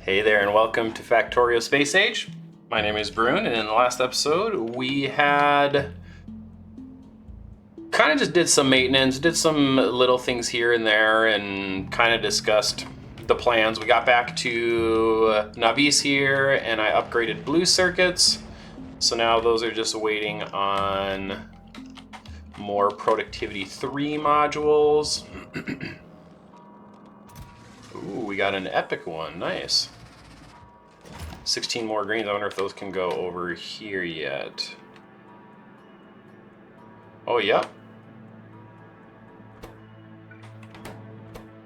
Hey there and welcome to Factorio Space Age. My name is Brune, and in the last episode we had kind of just did some maintenance, did some little things here and there, and kind of discussed the plans. We got back to Navis here and I upgraded blue circuits. So now those are just waiting on more productivity 3 modules. Ooh, we got an epic one, nice. 16 more greens. I wonder if those can go over here yet. Oh, yep.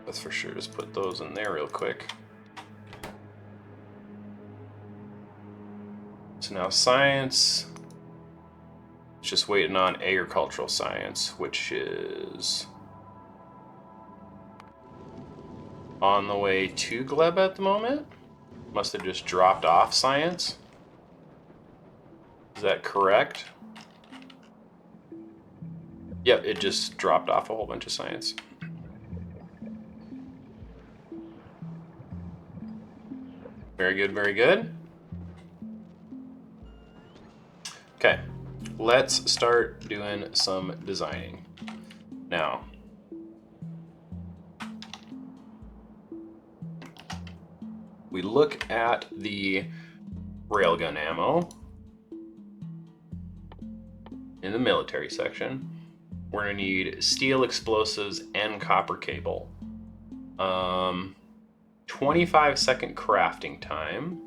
Let's for sure just put those in there real quick. So now science. It's just waiting on agricultural science, which is on the way to Gleb at the moment. Must have just dropped off science. Is that correct? Yep, it just dropped off a whole bunch of science. Very good, very good. Okay, let's start doing some designing. Now, we look at the Railgun Ammo in the military section. We're gonna need steel explosives and copper cable. 25-second crafting time.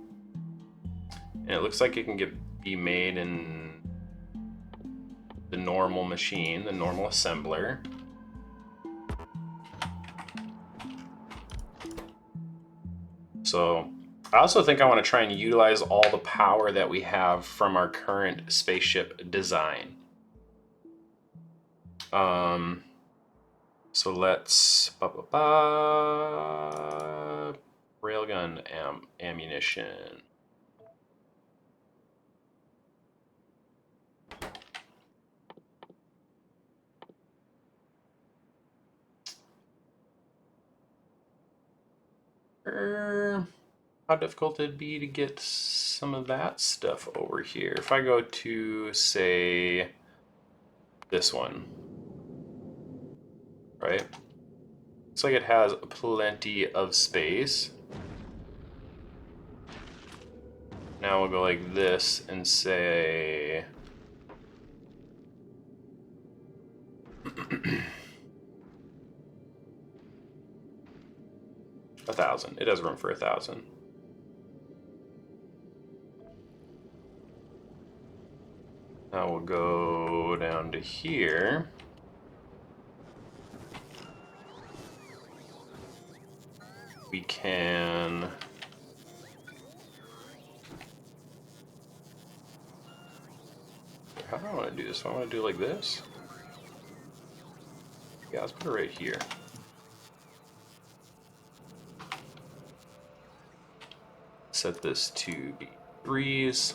And it looks like it can be made in the normal machine, the normal assembler. So I also think I want to try and utilize all the power that we have from our current spaceship design. So let's railgun ammunition. How difficult it'd be to get some of that stuff over here. If I go to, say, this one, right? Looks like it has plenty of space. Now we'll go like this and say... 1,000. It has room for 1,000. Now we'll go down to here. We can... How do I want to do this? Do I want to do it like this? Yeah, let's put it right here. Set this to be 3s.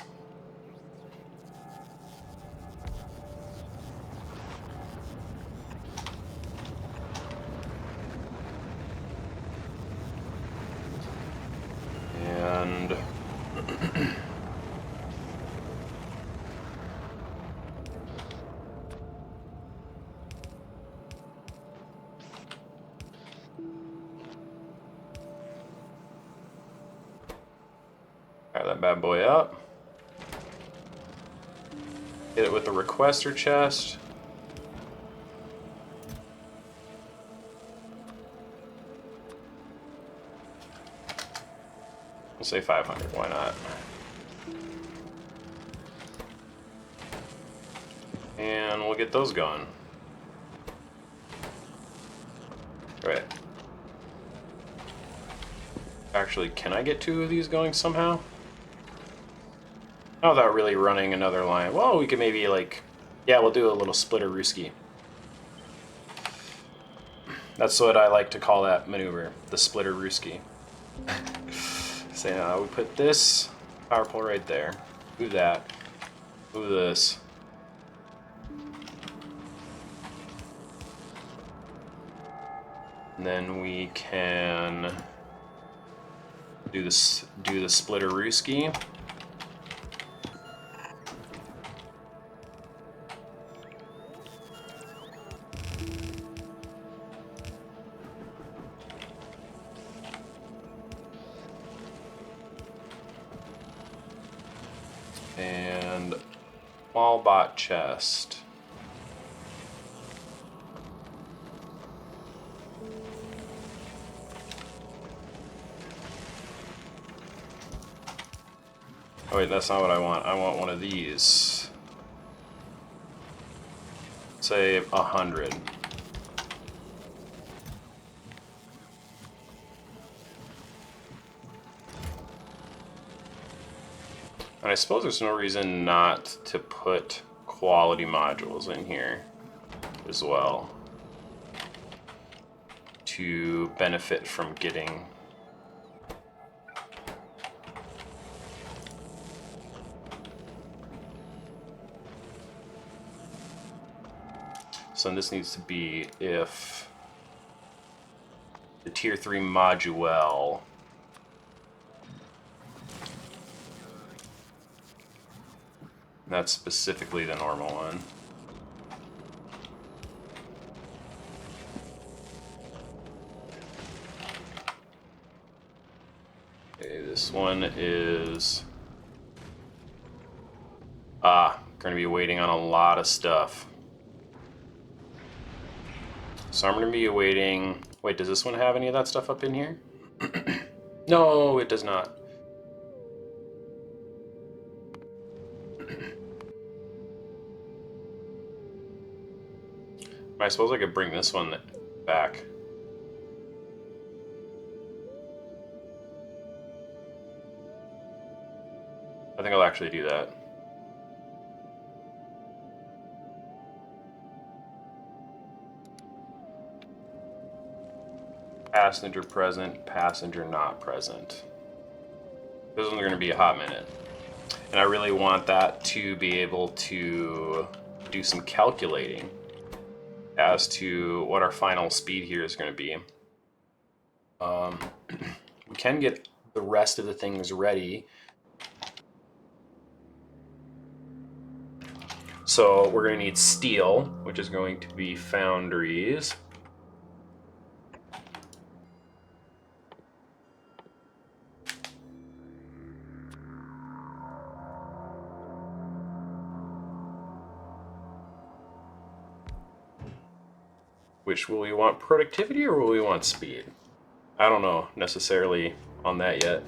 And fire that bad boy up. Hit it with the requester chest. We'll say 500, why not? And we'll get those going. Right. Actually, can I get 2 of these going somehow? Not without really running another line. Well, we could maybe like... Yeah, we'll do a little splitter-rooski. That's what I like to call that maneuver, the splitter-rooski. So now we put this power pole right there. Move that. Move this. And then we can Do this. Do the splitter rooski. And small bot chest. Oh wait, that's not what I want. I want one of these. Say 100. And I suppose there's no reason not to put quality modules in here as well to benefit from getting so this needs to be if the tier 3 module that's specifically the normal one. Okay, this one is going to be waiting on a lot of stuff. So I'm going to be awaiting. Wait, does this one have any of that stuff up in here? No, it does not. I suppose I could bring this one back. I think I'll actually do that. Passenger present, passenger not present. Those ones are going to be a hot minute. And I really want that to be able to do some calculating as to what our final speed here is going to be. We can get the rest of the things ready. So we're going to need steel, which is going to be foundries. Which, will we want productivity or will we want speed? I don't know necessarily on that yet.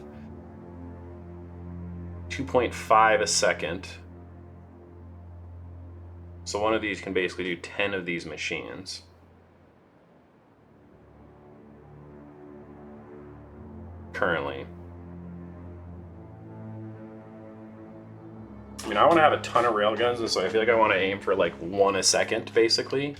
2.5 a second. So one of these can basically do 10 of these machines. Currently. I mean, I want to have a ton of railguns, and so I feel like I want to aim for like 1 a second, basically.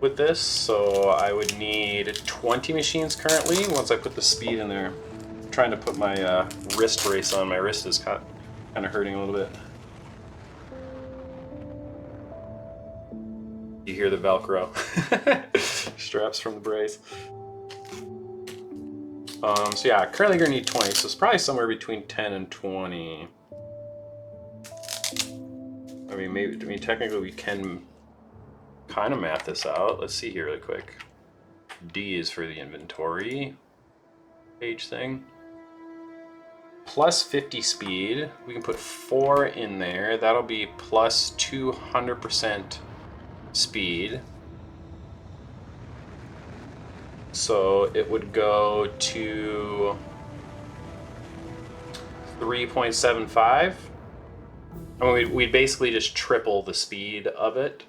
With this, so I would need 20 machines currently once I put the speed in there. I'm trying to put my wrist brace on. My wrist is kind of hurting a little bit. You hear the Velcro. Straps from the brace. So yeah, currently gonna need 20, so it's probably somewhere between 10 and 20. I mean, technically we can kind of math this out. Let's see here really quick. D is for the inventory page thing. Plus 50 speed. We can put 4 in there. That'll be plus 200% speed. So it would go to 3.75. I mean, we'd basically just triple the speed of it.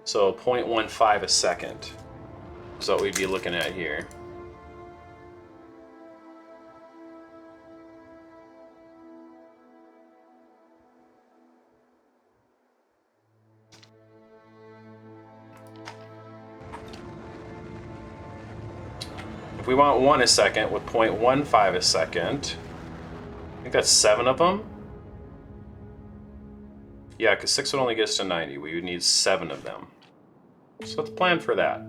So 0.15 a second is what we'd be looking at here. If we want 1 a second with 0.15 a second, I think that's 7 of them. Yeah, because 6 would only get us to 90. We would need 7 of them. So let's plan for that.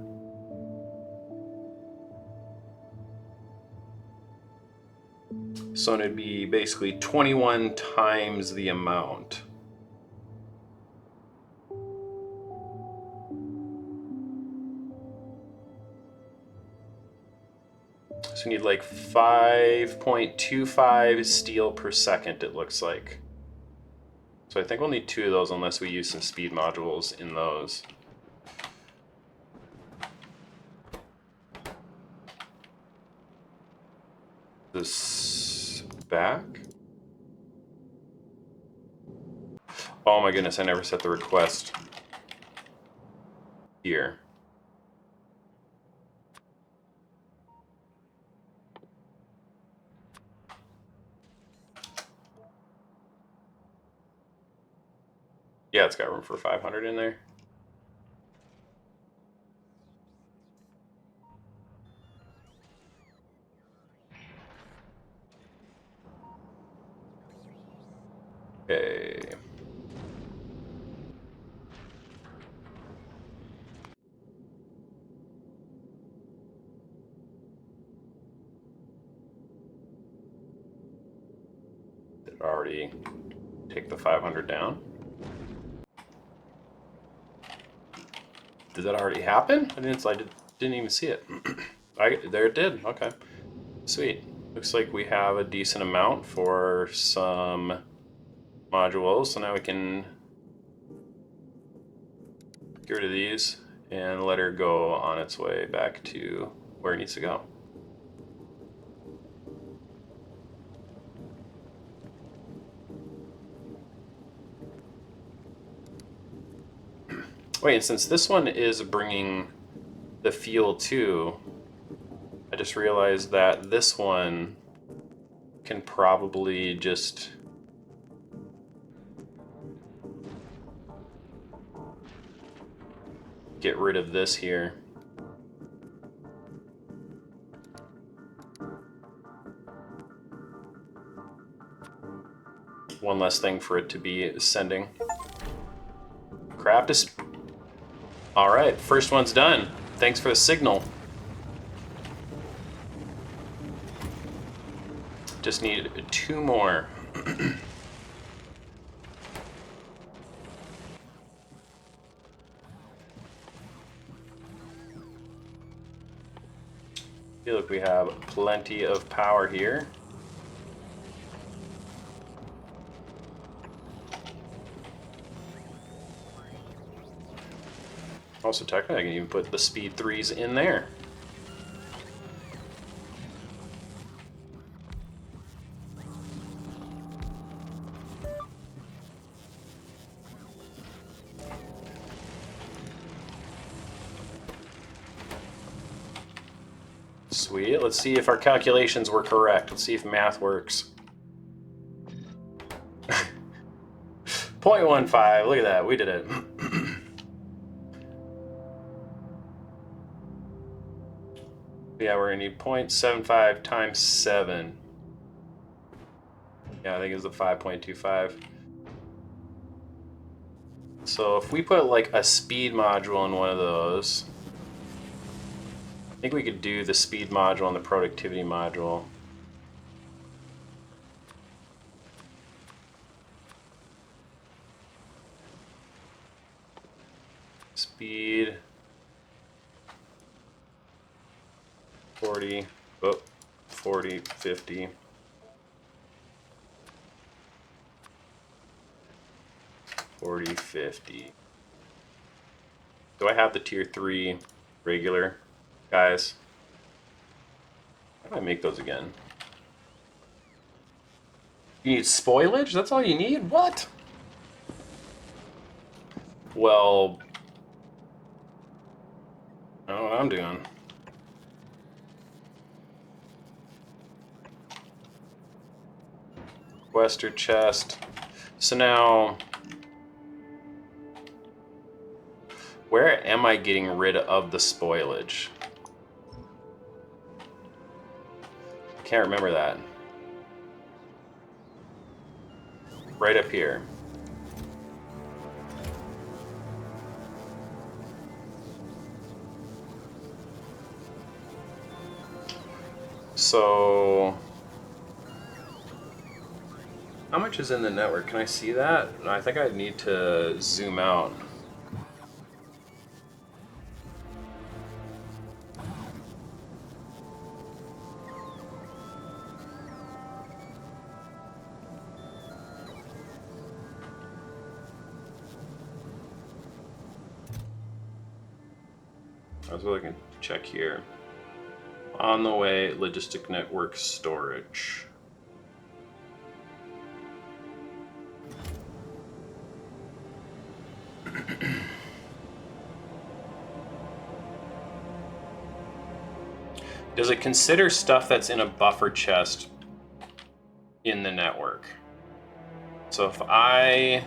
So it'd be basically 21 times the amount. So we need like 5.25 steel per second, it looks like. So I think we'll need 2 of those unless we use some speed modules in those. This back. Oh my goodness, I never set the request here. Yeah, it's got room for 500 in there. Okay. Did it already take the 500 down? Did that already happen? I didn't even see it. There it did. Okay. Sweet. Looks like we have a decent amount for some modules, so now we can get rid of these and let her go on its way back to where it needs to go. Wait, and since this one is bringing the fuel too, I just realized that this one can probably just get rid of this here. One less thing for it to be sending. Craft is... Alright, first one's done. Thanks for the signal. Just need 2 more. Feel like we have plenty of power here. Also, technically, I can even put the speed 3s in there. Sweet. Let's see if our calculations were correct. Let's see if math works. 0.15. Look at that. We did it. Yeah, we're gonna need 0.75 times 7. Yeah, I think it's the 5.25. So if we put like a speed module in one of those, I think we could do the speed module and the productivity module. Speed 40, 40, 50. 40, 50. Do I have the tier 3 regular guys? How do I make those again? You need spoilage? That's all you need? What? Well, I don't know what I'm doing. Western chest. So now, where am I getting rid of the spoilage? Can't remember that. Right up here. So How much is in the network? Can I see that? I think I need to zoom out. I was looking to check here. On the way, logistic network storage. Does it consider stuff that's in a buffer chest in the network? So if I'm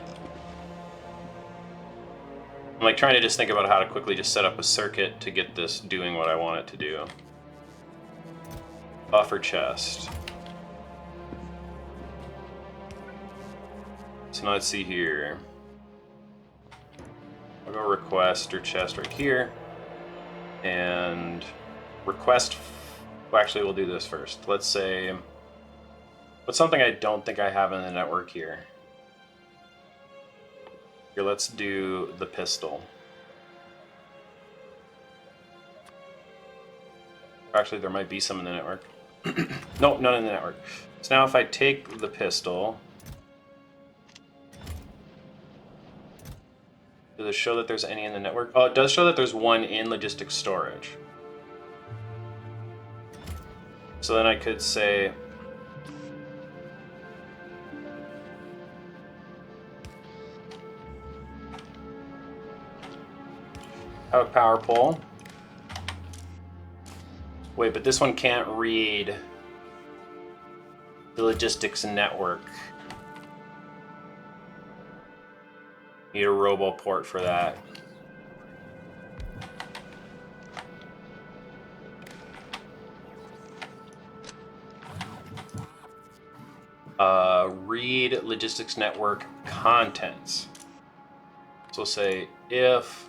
like trying to just think about how to quickly just set up a circuit to get this doing what I want it to do. Buffer chest. So now let's see here. I'll go request or chest right here. And request, well, actually we'll do this first. Let's say, what's something I don't think I have in the network here? Here, let's do the pistol. Actually, there might be some in the network. Nope, none in the network. So now if I take the pistol, does it show that there's any in the network? Oh, it does show that there's one in logistics storage. So then I could say, have a power pole. Wait, but this one can't read the logistics network. Need a robo port for that. Read logistics network contents. So we'll say if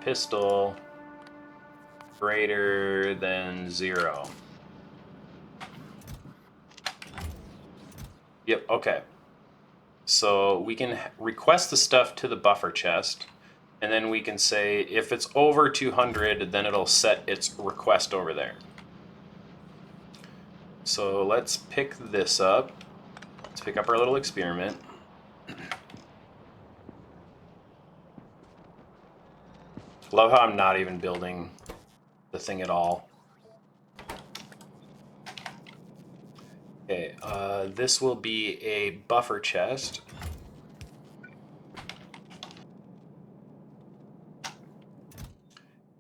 pistol greater than 0. Yep, okay. So we can request the stuff to the buffer chest, and then we can say if it's over 200, then it'll set its request over there. So let's pick this up. Let's pick up our little experiment. Love how I'm not even building the thing at all. Okay, this will be a buffer chest.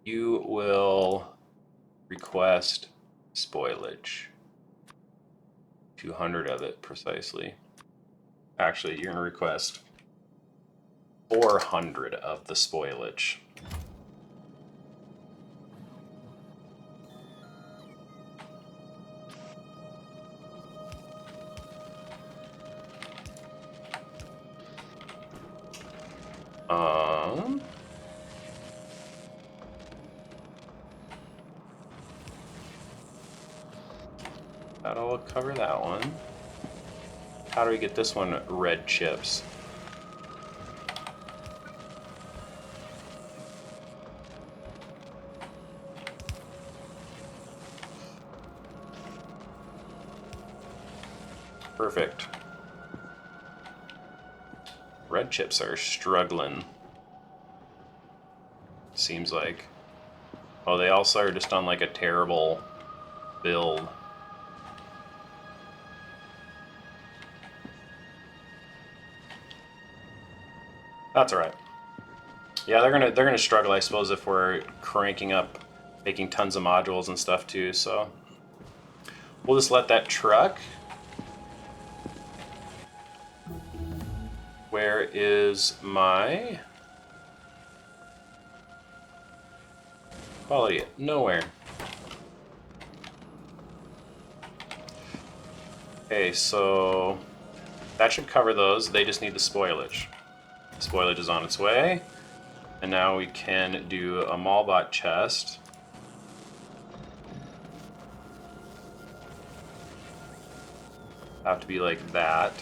You will request spoilage. 200 of it precisely. Actually, you're gonna request 400 of the spoilage. That'll cover that one. How do we get this one red chips? Perfect. Red chips are struggling. Seems like. Oh, they also are just on like a terrible build. That's all right. Yeah, they're gonna struggle, I suppose, if we're cranking up, making tons of modules and stuff too. So we'll just let that truck. Where is my quality? Nowhere. Okay, so that should cover those. They just need the spoilage. Spoilage is on its way. And now we can do a Malbot chest. have to be like that.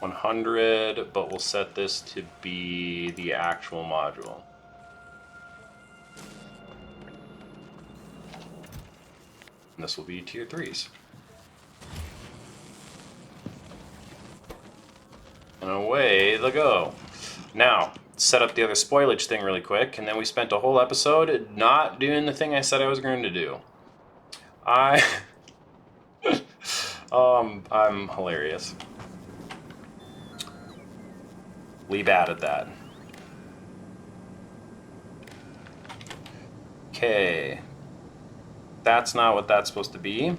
$100, but we'll set this to be the actual module. And this will be tier 3s. And away they go. Now, set up the other spoilage thing really quick, and then we spent a whole episode not doing the thing I said I was going to do. I'm hilarious. Lee bad at that. Okay. That's not what that's supposed to be.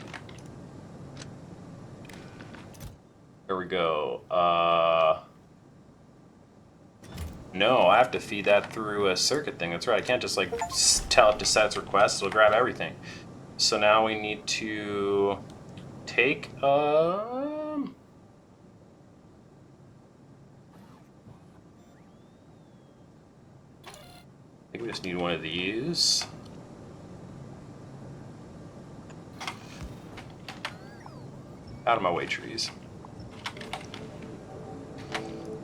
There we go. No, I have to feed that through a circuit thing. That's right. I can't just like tell it to set its request. It'll grab everything. So now we need to take I think we just need one of these. Out of my way, trees.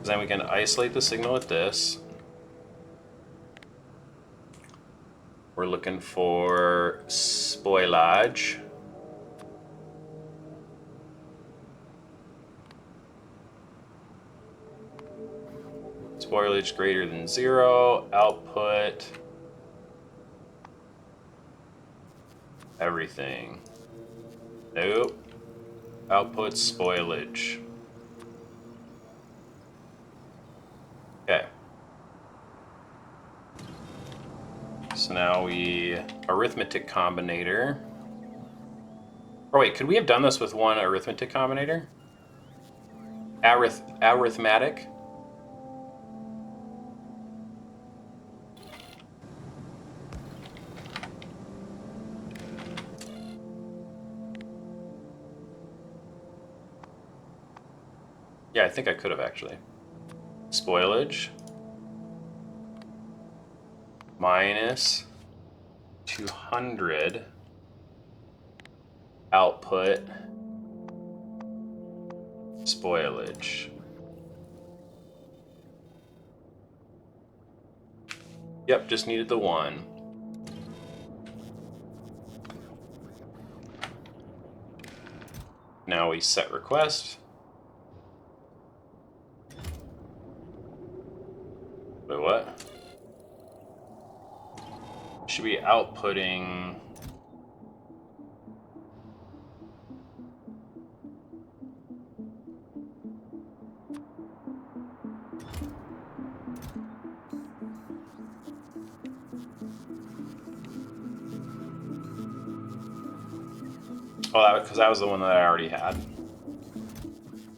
Then we can isolate the signal with this. We're looking for spoilage. Spoilage greater than 0. Output. Everything. Nope. Output spoilage. Okay. So now we arithmetic combinator. Oh wait, could we have done this with one arithmetic combinator? Arithmetic? Yeah, I think I could have actually. Spoilage minus 200 output spoilage. Yep, just needed the one. Now we set request. Wait, what? Should be outputting. Oh, because that was the one that I already had.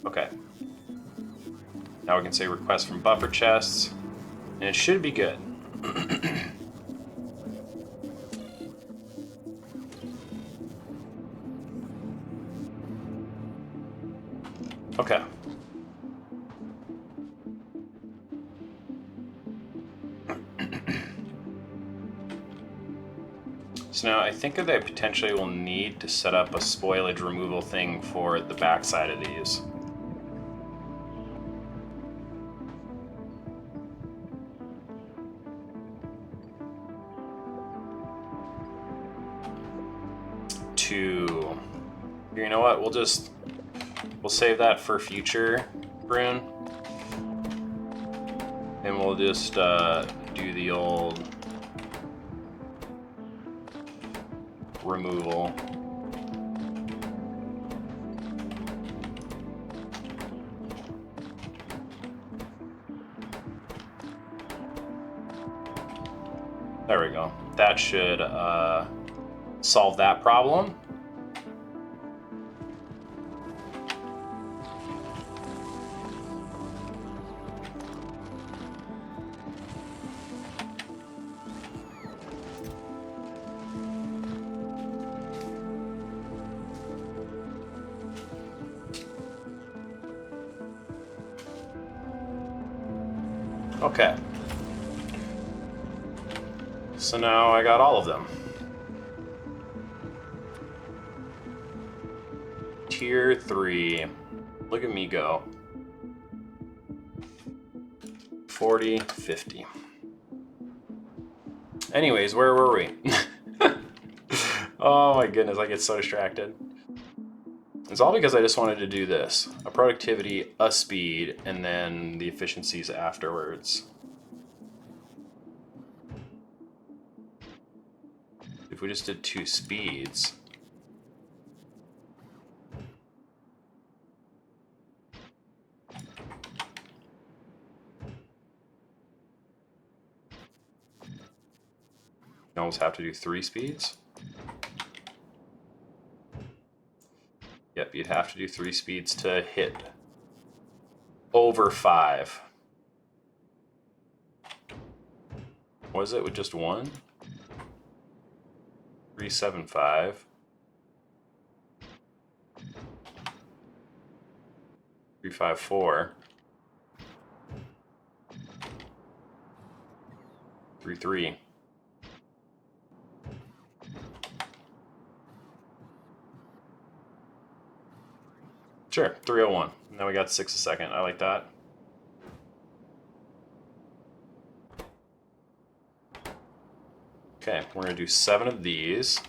Okay. Now we can say request from buffer chests, and it should be good. Okay. So now I think that I potentially will need to set up a spoilage removal thing for the backside of these. You know what? We'll save that for future, Brune. And we'll just do the old removal. There we go. That should solve that problem. Okay. So now I got all of them. Tier 3. Look at me go. 40, 50. Anyways, where were we? Oh my goodness, I get so distracted. It's all because I just wanted to do this. A productivity, a speed, and then the efficiencies afterwards. If we just did 2 speeds... You almost have to do 3 speeds? Yep, you'd have to do 3 speeds to hit over 5. Was it with just 1? 375. 354. 33. Sure, 301. Now we got 6 a second. I like that. Okay, we're going to do 7 of these.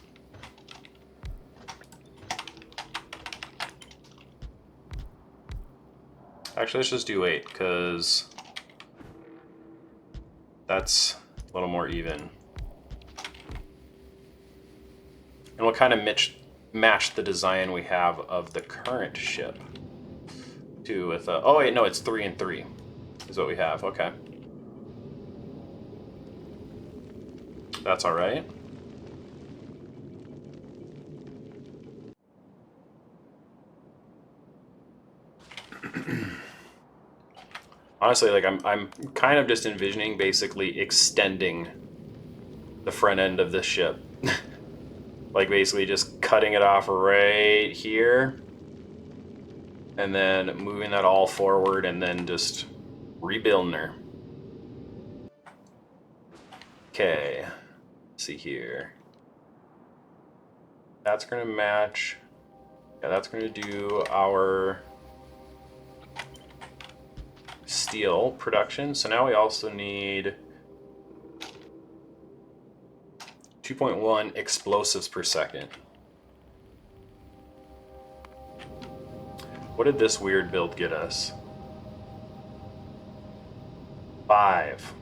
Actually, let's just do 8, because that's a little more even. And we'll kind of match the design we have of the current ship. Too, with oh wait, no, it's 3 and 3 is what we have. Okay. That's all right. Honestly, like I'm kind of just envisioning basically extending the front end of this ship. Like basically just cutting it off right here and then moving that all forward and then just rebuilding her. Okay, let's see here. That's gonna match. Yeah, that's gonna do our steel production. So now we also need 2.1 explosives per second. What did this weird build get us? 5.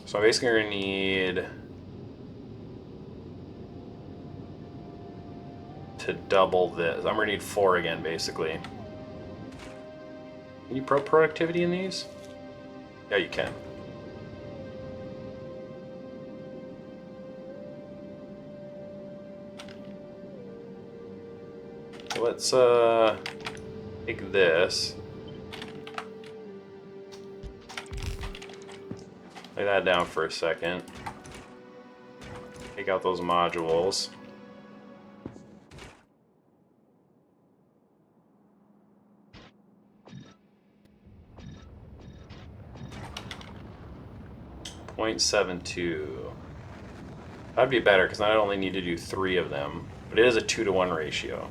So I'm basically gonna need to double this. I'm gonna need 4 again, basically. Can you productivity in these? Yeah, you can. So let's take this. Lay that down for a second. Take out those modules. .72. That'd be better because I only need to do 3 of them, but it is a 2-to-1 ratio.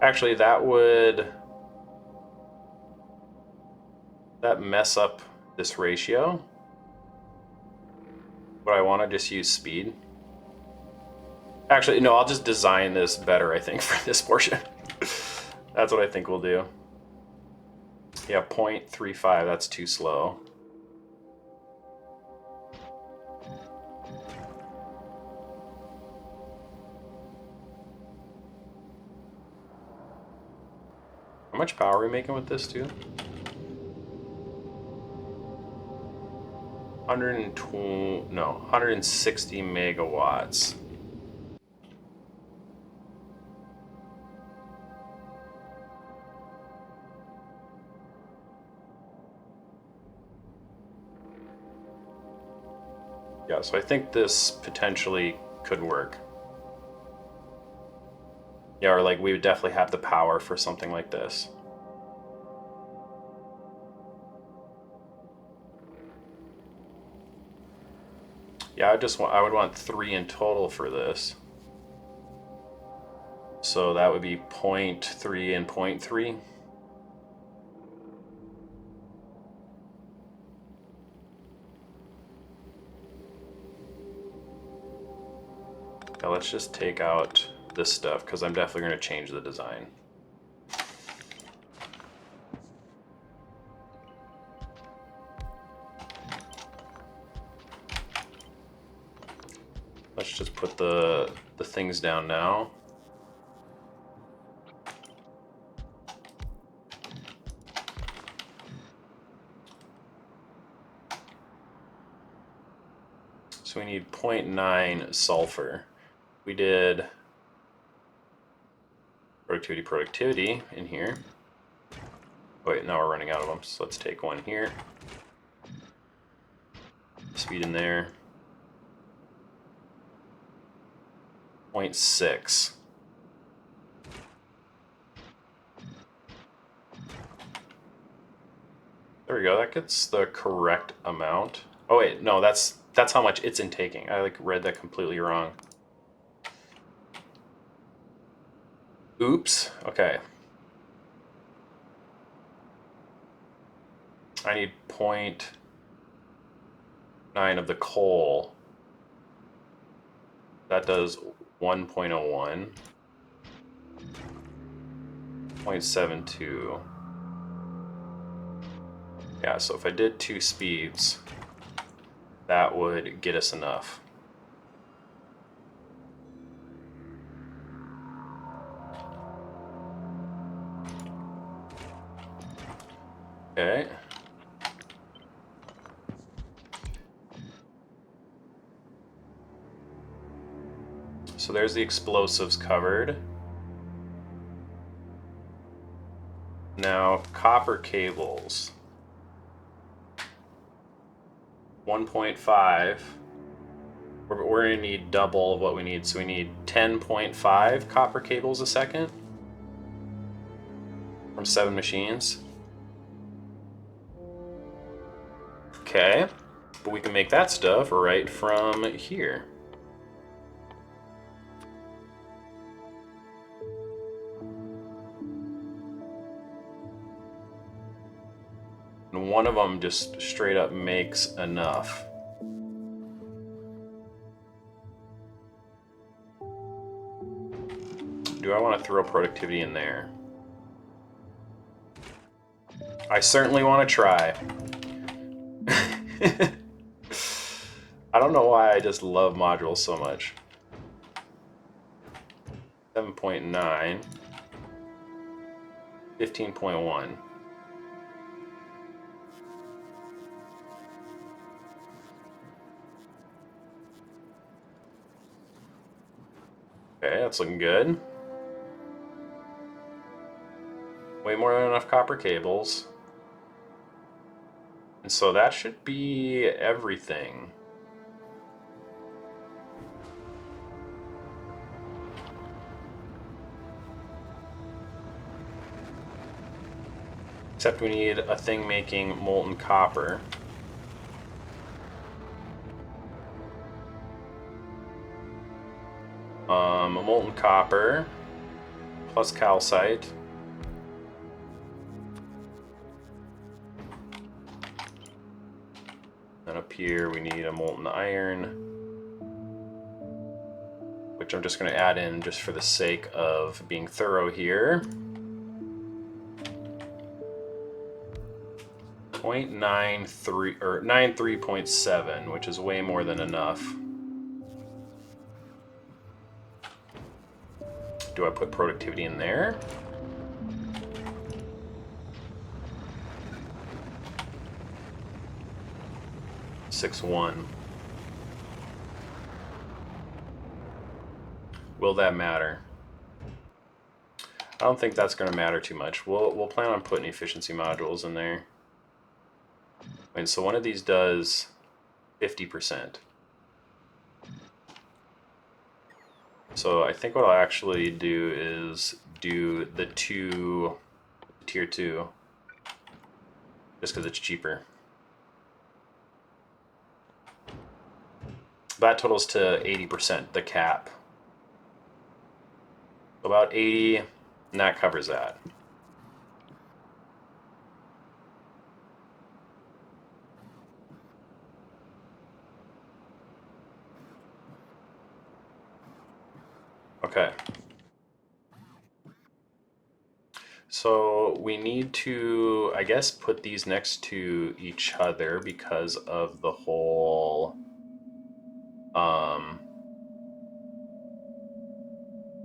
Actually, that mess up this ratio? Would I want to just use speed? Actually, no, I'll just design this better, I think, for this portion. That's what I think we'll do. Yeah, 0.35, that's too slow. How much power are we making with this, too? 160 megawatts. Yeah, so I think this potentially could work. Yeah, or like we would definitely have the power for something like this. Yeah, I would want 3 in total for this. So that would be 0.3 and 0.3. Now let's just take out this stuff because I'm definitely going to change the design. Let's just put the things down now. So we need 0.9 sulfur. We did productivity in here. Wait, now we're running out of them, so let's take one here. Speed in there. 0.6. There we go, that gets the correct amount. Oh wait, no, that's how much it's intaking. I like read that completely wrong. Oops, okay. I need 0.9 of the coal. That does 1.01. 0.72. Yeah, so if I did 2 speeds, that would get us enough. Okay. So there's the explosives covered. Now, copper cables. 1.5. We're going to need double of what we need, so we need 10.5 copper cables a second from 7 machines. Okay, but we can make that stuff right from here. And one of them just straight up makes enough. Do I want to throw productivity in there? I certainly want to try. I don't know why I just love modules so much. 7.9. 15.1. Okay, that's looking good. Way more than enough copper cables. And so that should be everything. Except we need a thing making molten copper. Molten copper plus calcite. And up here we need a molten iron, which I'm just going to add in just for the sake of being thorough here. 0.93 or 93.7, which is way more than enough. Do I put productivity in there? Six one. Will that matter? I don't think that's going to matter too much. We'll plan on putting efficiency modules in there. And so one of these does 50%. So I think what I'll actually do is do the 2 tier 2, just because it's cheaper. That totals to 80%, the cap. About 80, and that covers that. Okay. So we need to, I guess, put these next to each other because of the whole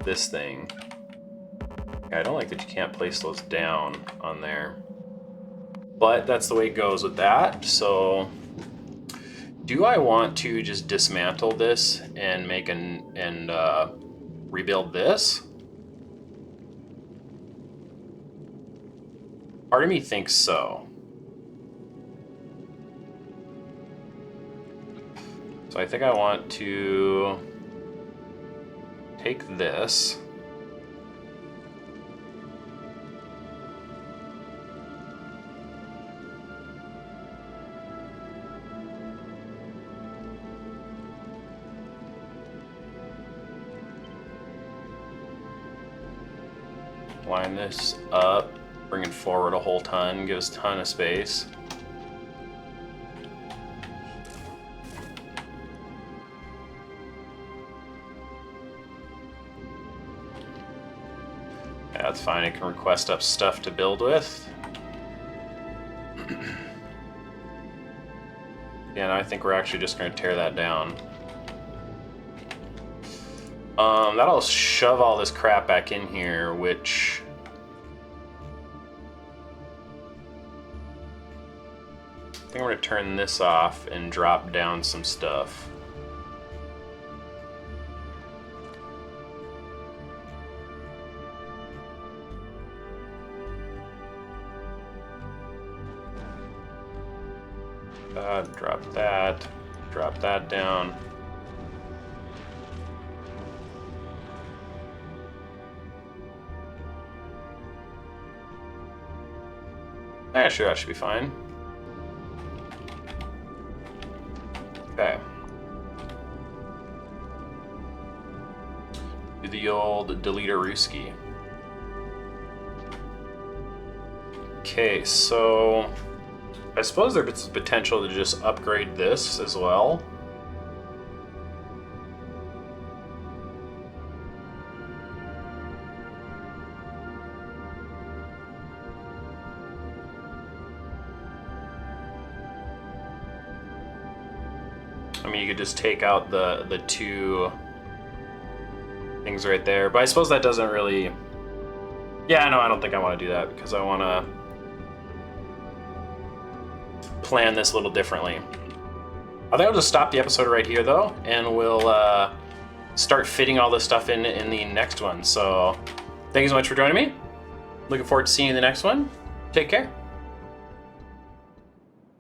this thing. Yeah, I don't like that you can't place those down on there. But that's the way it goes with that. So do I want to just dismantle this and make rebuild this? Part of me thinks so. So I think I want to take this. Line this up, bring it forward a whole ton, give us a ton of space. Yeah, that's fine, it can request up stuff to build with. Yeah, and I think we're actually just going to tear that down. That'll shove all this crap back in here, which... I think I'm going to turn this off and drop down some stuff. Drop that down. Yeah, sure, that should be fine. Okay. Do the old delete-a-rooski. Okay, so I suppose there's potential to just upgrade this as well. I mean, you could just take out the 2 things right there, but I suppose that doesn't really... Yeah, no, I don't think I want to do that because I want to plan this a little differently. I think I'll just stop the episode right here, though, and we'll start fitting all this stuff in the next one. So thank you so much for joining me. Looking forward to seeing you in the next one. Take care.